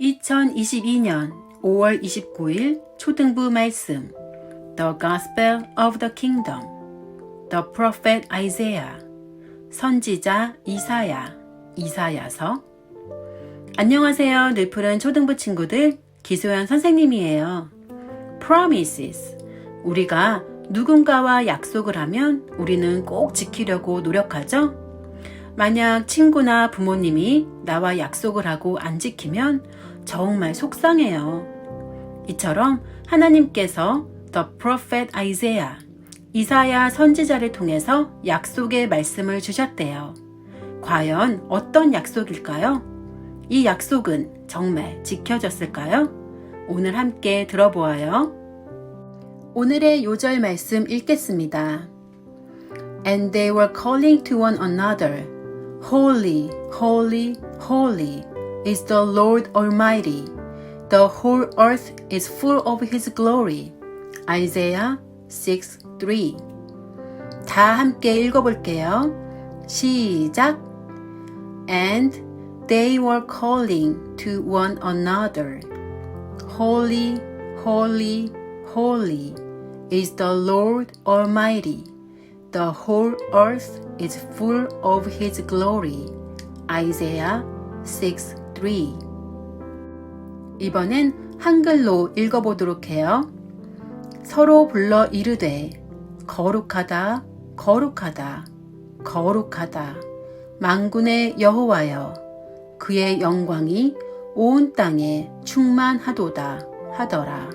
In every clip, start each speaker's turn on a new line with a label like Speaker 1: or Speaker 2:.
Speaker 1: 2022년 5월 29일 초등부 말씀 The Gospel of the Kingdom The Prophet Isaiah 선지자 이사야서 안녕하세요. 늘푸른 초등부 친구들 기소연 선생님이에요. Promises 우리가 누군가와 약속을 하면 우리는 꼭 지키려고 노력하죠? 만약 친구나 부모님이 나와 약속을 하고 안 지키면 정말 속상해요. 이처럼 하나님께서 The Prophet Isaiah, 이사야 선지자를 통해서 약속의 말씀을 주셨대요. 과연 어떤 약속일까요? 이 약속은 정말 지켜졌을까요? 오늘 함께 들어보아요. 오늘의 요절 말씀 읽겠습니다. And they were calling to one another, Holy, holy, holy is the Lord Almighty. The whole earth is full of His glory. Isaiah 6:3. 다 함께 읽어볼게요. 시작. And they were calling to one another. Holy, holy, holy is the Lord Almighty. The whole earth is full of His glory. Isaiah 6:3. 이번엔 한글로 읽어보도록 해요. 서로 불러 이르되 거룩하다 거룩하다 거룩하다 만군의 여호와여 그의 영광이 온 땅에 충만하도다 하더라.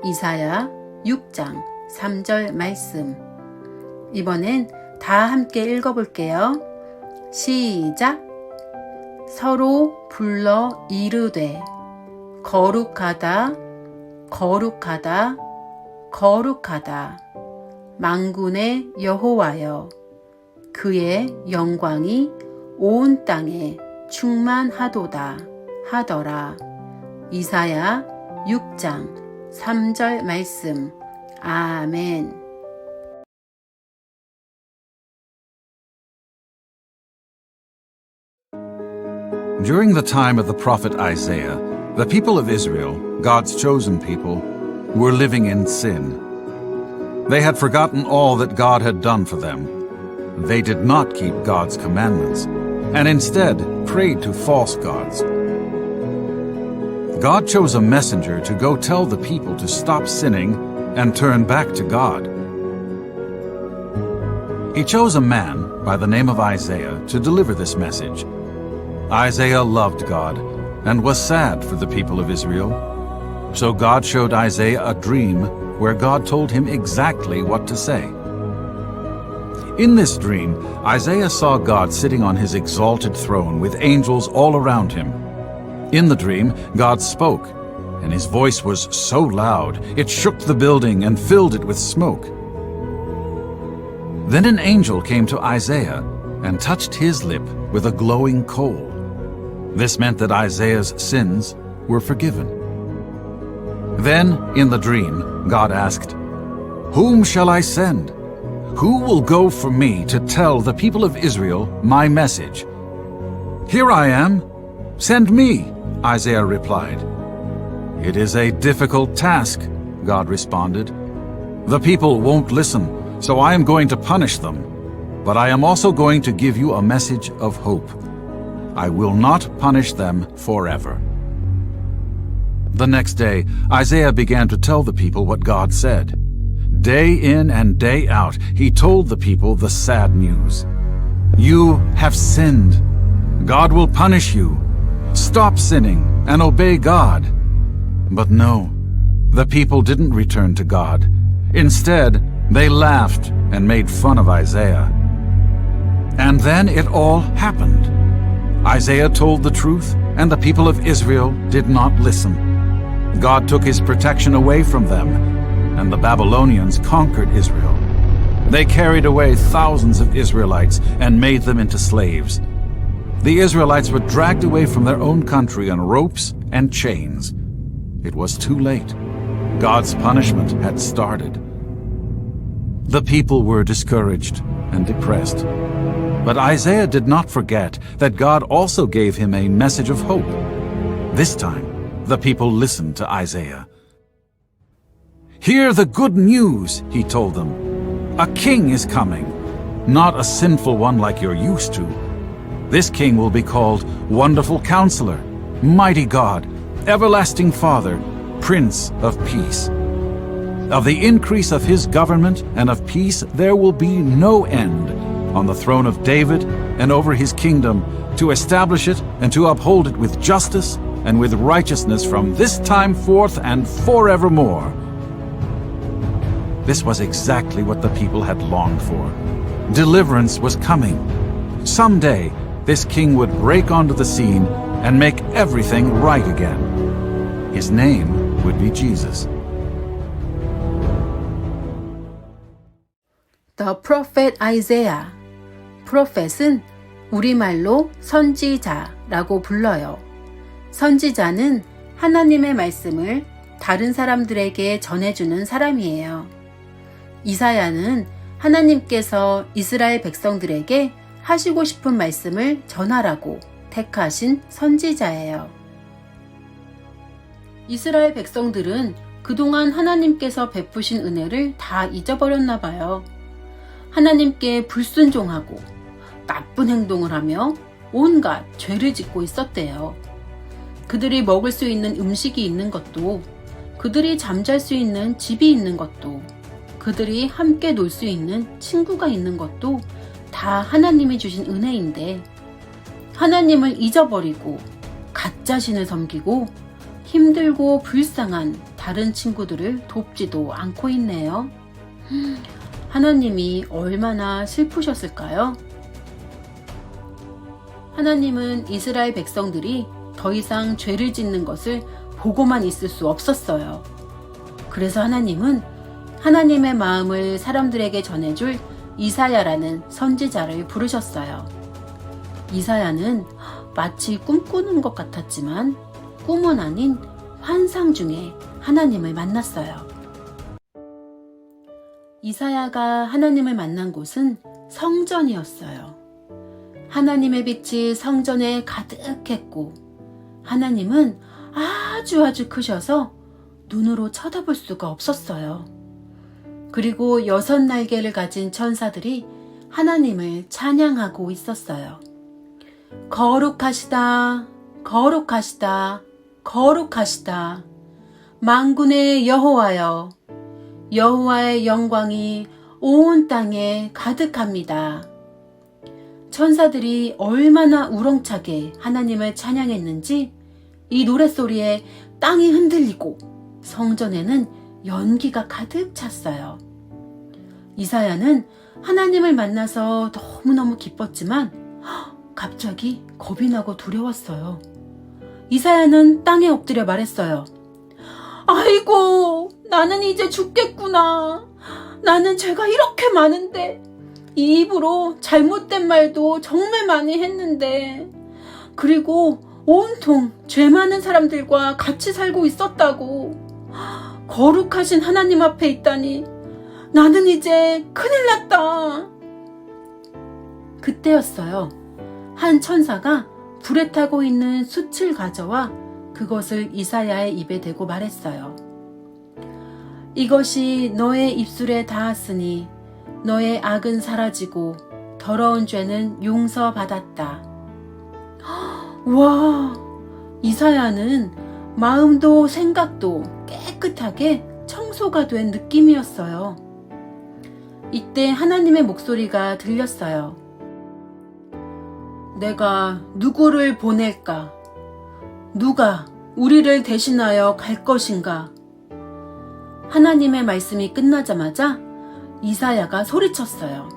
Speaker 1: 이사야 6장 3절 말씀. 이번엔 다 함께 읽어볼게요. 시작. 서로 불러 이르되 거룩하다 거룩하다 거룩하다 만군의 여호와여 그의 영광이 온 땅에 충만하도다 하더라. 이사야 6장 3절 말씀. 아멘.
Speaker 2: During the time of the prophet Isaiah, the people of Israel, God's chosen people, were living in sin. They had forgotten all that God had done for them. They did not keep God's commandments, and instead prayed to false gods. God chose a messenger to go tell the people to stop sinning and turn back to God. He chose a man by the name of Isaiah to deliver this message. Isaiah loved God and was sad for the people of Israel. So God showed Isaiah a dream where God told him exactly what to say. In this dream, Isaiah saw God sitting on his exalted throne with angels all around him. In the dream, God spoke, and his voice was so loud it shook the building and filled it with smoke. Then an angel came to Isaiah and touched his lip with a glowing coal. This meant that Isaiah's sins were forgiven. Then, in the dream, God asked, Whom shall I send? Who will go for me to tell the people of Israel my message? Here I am. Send me, Isaiah replied. It is a difficult task, God responded. The people won't listen, so I am going to punish them. But I am also going to give you a message of hope. I will not punish them forever. The next day, Isaiah began to tell the people what God said. Day in and day out, he told the people the sad news. You have sinned. God will punish you. Stop sinning and obey God. But no, the people didn't return to God. Instead, they laughed and made fun of Isaiah. And then it all happened. Isaiah told the truth, and the people of Israel did not listen. God took his protection away from them, and the Babylonians conquered Israel. They carried away thousands of Israelites and made them into slaves. The Israelites were dragged away from their own country on ropes and chains. It was too late. God's punishment had started. The people were discouraged and depressed. But Isaiah did not forget that God also gave him a message of hope. This time, the people listened to Isaiah. "Hear the good news," he told them. "A king is coming, not a sinful one like you're used to. This king will be called Wonderful Counselor, Mighty God, Everlasting Father, Prince of Peace. Of the increase of his government and of peace there will be no end, on the throne of David and over his kingdom, to establish it and to uphold it with justice and with righteousness from this time forth and forevermore." This was exactly what the people had longed for. Deliverance was coming. Someday, this king would break onto the scene and make everything right again. His name would be Jesus.
Speaker 1: The Prophet Isaiah. Prophet은 우리말로 선지자라고 불러요. 선지자는 하나님의 말씀을 다른 사람들에게 전해주는 사람이에요. 이사야는 하나님께서 이스라엘 백성들에게 하시고 싶은 말씀을 전하라고 택하신 선지자예요. 이스라엘 백성들은 그동안 하나님께서 베푸신 은혜를 다 잊어버렸나 봐요. 하나님께 불순종하고 나쁜 행동을 하며 온갖 죄를 짓고 있었대요. 그들이 먹을 수 있는 음식이 있는 것도, 그들이 잠잘 수 있는 집이 있는 것도, 그들이 함께 놀 수 있는 친구가 있는 것도 다 하나님이 주신 은혜인데, 하나님을 잊어버리고 가짜신을 섬기고 힘들고 불쌍한 다른 친구들을 돕지도 않고 있네요. 하나님이 얼마나 슬프셨을까요? 하나님은 이스라엘 백성들이 더 이상 죄를 짓는 것을 보고만 있을 수 없었어요. 그래서 하나님은 하나님의 마음을 사람들에게 전해줄 이사야라는 선지자를 부르셨어요. 이사야는 마치 꿈꾸는 것 같았지만 꿈은 아닌 환상 중에 하나님을 만났어요. 이사야가 하나님을 만난 곳은 성전이었어요. 하나님의 빛이 성전에 가득했고, 하나님은 아주 크셔서 눈으로 쳐다볼 수가 없었어요. 그리고 6 날개를 가진 천사들이 하나님을 찬양하고 있었어요. 거룩하시다, 거룩하시다, 거룩하시다. 만군의 여호와여, 여호와의 영광이 온 땅에 가득합니다. 천사들이 얼마나 우렁차게 하나님을 찬양했는지 이 노랫소리에 땅이 흔들리고 성전에는 연기가 가득 찼어요. 이사야는 하나님을 만나서 너무너무 기뻤지만 갑자기 겁이 나고 두려웠어요. 이사야는 땅에 엎드려 말했어요. 아이고, 나는 이제 죽겠구나. 나는 죄가 이렇게 많은데, 이 입으로 잘못된 말도 정말 많이 했는데, 그리고 온통 죄 많은 사람들과 같이 살고 있었다고. 거룩하신 하나님 앞에 있다니 나는 이제 큰일 났다. 그때였어요. 한 천사가 불에 타고 있는 숯을 가져와 그것을 이사야의 입에 대고 말했어요. 이것이 너의 입술에 닿았으니 너의 악은 사라지고 더러운 죄는 용서받았다. 와, 이사야는 마음도 생각도 깨끗하게 청소가 된 느낌이었어요. 이때 하나님의 목소리가 들렸어요. 내가 누구를 보낼까? 누가 우리를 대신하여 갈 것인가? 하나님의 말씀이 끝나자마자 이사야가 소리쳤어요.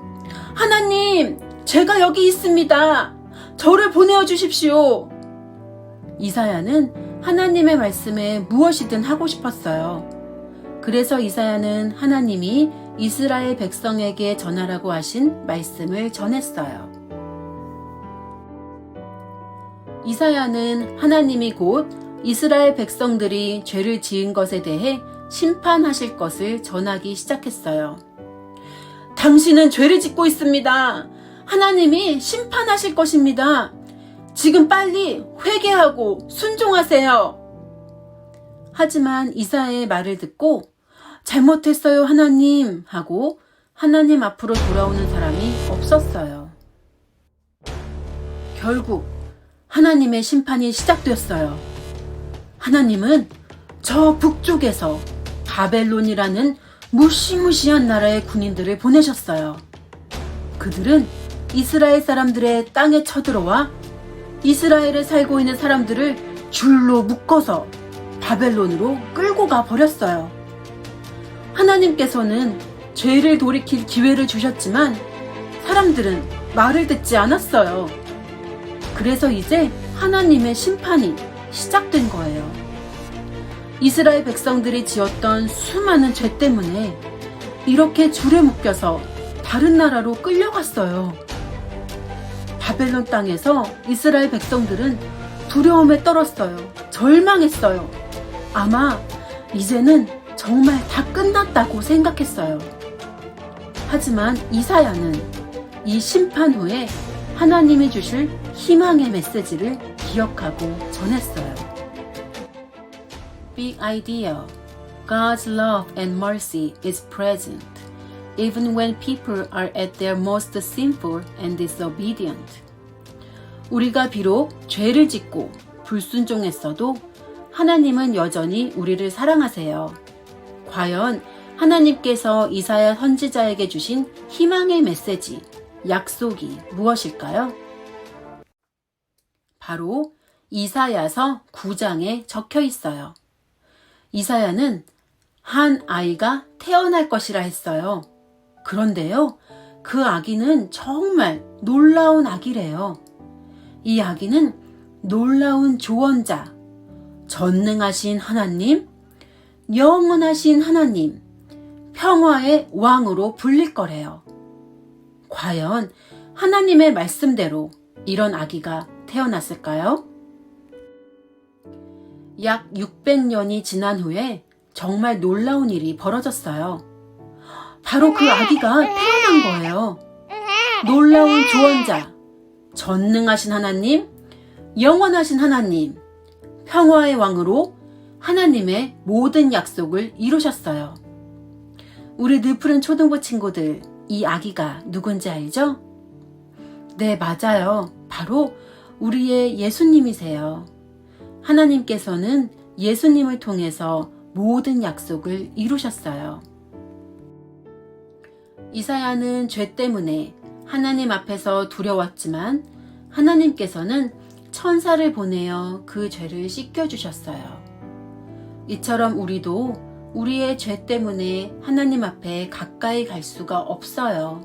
Speaker 1: 하나님, 제가 여기 있습니다. 저를 보내어 주십시오. 이사야는 하나님의 말씀에 무엇이든 하고 싶었어요. 그래서 이사야는 하나님이 이스라엘 백성에게 전하라고 하신 말씀을 전했어요. 이사야는 하나님이 곧 이스라엘 백성들이 죄를 지은 것에 대해 심판하실 것을 전하기 시작했어요. 당신은 죄를 짓고 있습니다. 하나님이 심판하실 것입니다. 지금 빨리 회개하고 순종하세요. 하지만 이사야의 말을 듣고 잘못했어요 하나님 하고 하나님 앞으로 돌아오는 사람이 없었어요. 결국 하나님의 심판이 시작되었어요. 하나님은 저 북쪽에서 바벨론이라는 무시무시한 나라의 군인들을 보내셨어요. 그들은 이스라엘 사람들의 땅에 쳐들어와 이스라엘에 살고 있는 사람들을 줄로 묶어서 바벨론으로 끌고 가 버렸어요. 하나님께서는 죄를 돌이킬 기회를 주셨지만 사람들은 말을 듣지 않았어요. 그래서 이제 하나님의 심판이 시작된 거예요. 이스라엘 백성들이 지었던 수많은 죄 때문에 이렇게 줄에 묶여서 다른 나라로 끌려갔어요. 바벨론 땅에서 이스라엘 백성들은 두려움에 떨었어요. 절망했어요. 아마 이제는 정말 다 끝났다고 생각했어요. 하지만 이사야는 이 심판 후에 하나님이 주실 희망의 메시지를 기억하고 전했어요. Big idea. God's love and mercy is present, even when people are at their most sinful and disobedient. 우리가 비록 죄를 짓고 불순종했어도 하나님은 여전히 우리를 사랑하세요. 과연 하나님께서 이사야 선지자에게 주신 희망의 메시지, 약속이 무엇일까요? 바로 이사야서 9장에 적혀 있어요. 이사야는 한 아이가 태어날 것이라 했어요. 그런데요, 그 아기는 정말 놀라운 아기래요. 이 아기는 놀라운 조언자, 전능하신 하나님, 영원하신 하나님, 평화의 왕으로 불릴 거래요. 과연 하나님의 말씀대로 이런 아기가 태어났을까요? 약 600년이 지난 후에 정말 놀라운 일이 벌어졌어요. 바로 그 아기가 태어난 거예요. 놀라운 조언자, 전능하신 하나님, 영원하신 하나님, 평화의 왕으로 하나님의 모든 약속을 이루셨어요. 우리 늘푸른 초등부 친구들, 이 아기가 누군지 알죠? 네, 맞아요. 바로 우리의 예수님이세요. 하나님께서는 예수님을 통해서 모든 약속을 이루셨어요. 이사야는 죄 때문에 하나님 앞에서 두려웠지만 하나님께서는 천사를 보내어 그 죄를 씻겨주셨어요. 이처럼 우리도 우리의 죄 때문에 하나님 앞에 가까이 갈 수가 없어요.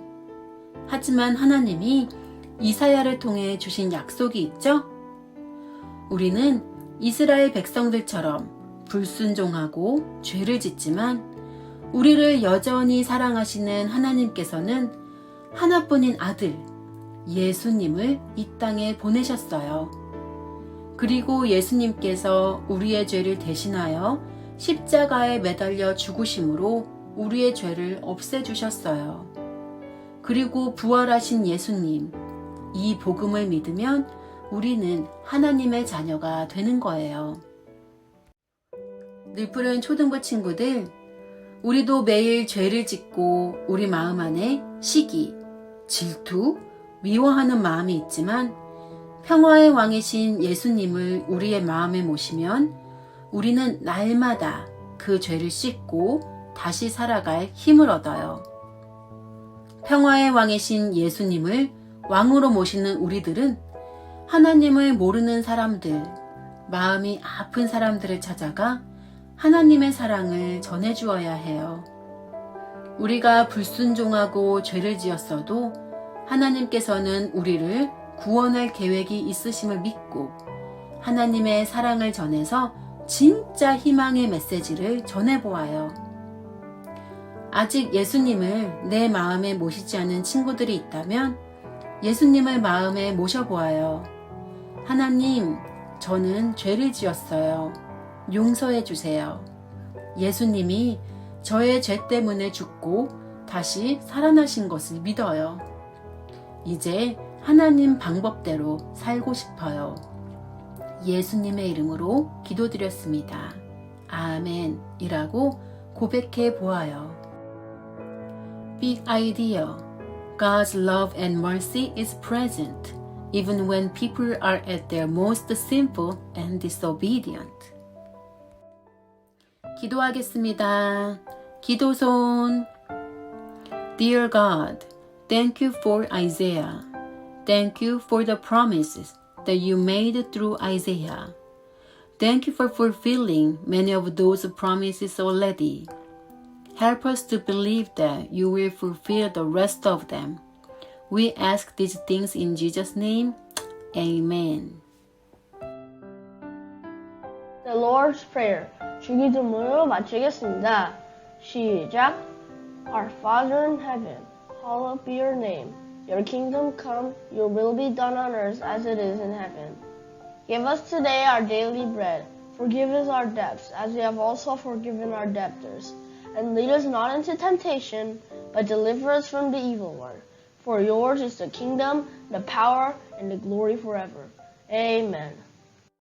Speaker 1: 하지만 하나님이 이사야를 통해 주신 약속이 있죠? 우리는 이스라엘 백성들처럼 불순종하고 죄를 짓지만 우리를 여전히 사랑하시는 하나님께서는 하나뿐인 아들, 예수님을 이 땅에 보내셨어요. 그리고 예수님께서 우리의 죄를 대신하여 십자가에 매달려 죽으심으로 우리의 죄를 없애주셨어요. 그리고 부활하신 예수님, 이 복음을 믿으면 우리는 하나님의 자녀가 되는 거예요. 늘푸른 초등부 친구들, 우리도 매일 죄를 짓고 우리 마음 안에 시기, 질투, 미워하는 마음이 있지만 평화의 왕이신 예수님을 우리의 마음에 모시면 우리는 날마다 그 죄를 씻고 다시 살아갈 힘을 얻어요. 평화의 왕이신 예수님을 왕으로 모시는 우리들은 하나님을 모르는 사람들, 마음이 아픈 사람들을 찾아가 하나님의 사랑을 전해주어야 해요. 우리가 불순종하고 죄를 지었어도 하나님께서는 우리를 구원할 계획이 있으심을 믿고 하나님의 사랑을 전해서 진짜 희망의 메시지를 전해보아요. 아직 예수님을 내 마음에 모시지 않은 친구들이 있다면 예수님을 마음에 모셔보아요. 하나님, 저는 죄를 지었어요. 용서해 주세요. 예수님이 저의 죄 때문에 죽고 다시 살아나신 것을 믿어요. 이제 하나님 방법대로 살고 싶어요. 예수님의 이름으로 기도드렸습니다. 아멘 이라고 고백해 보아요. Big idea. God's love and mercy is present even when people are at their most sinful and disobedient. 기도하겠습니다. 기도손. Dear God, thank you for Isaiah. Thank you for the promises that you made through Isaiah. Thank you for fulfilling many of those promises already. Help us to believe that you will fulfill the rest of them. We ask these things in Jesus' name. Amen.
Speaker 3: The Lord's Prayer. 주기도문으로 마치겠습니다. 시작. Our Father in heaven, hallowed be your name. Your kingdom come, your will be done on earth as it is in heaven. Give us today our daily bread. Forgive us our debts, as we have also forgiven our debtors. And lead us not into temptation, but deliver us from the evil one. For yours is the kingdom, the power, and the glory forever. Amen.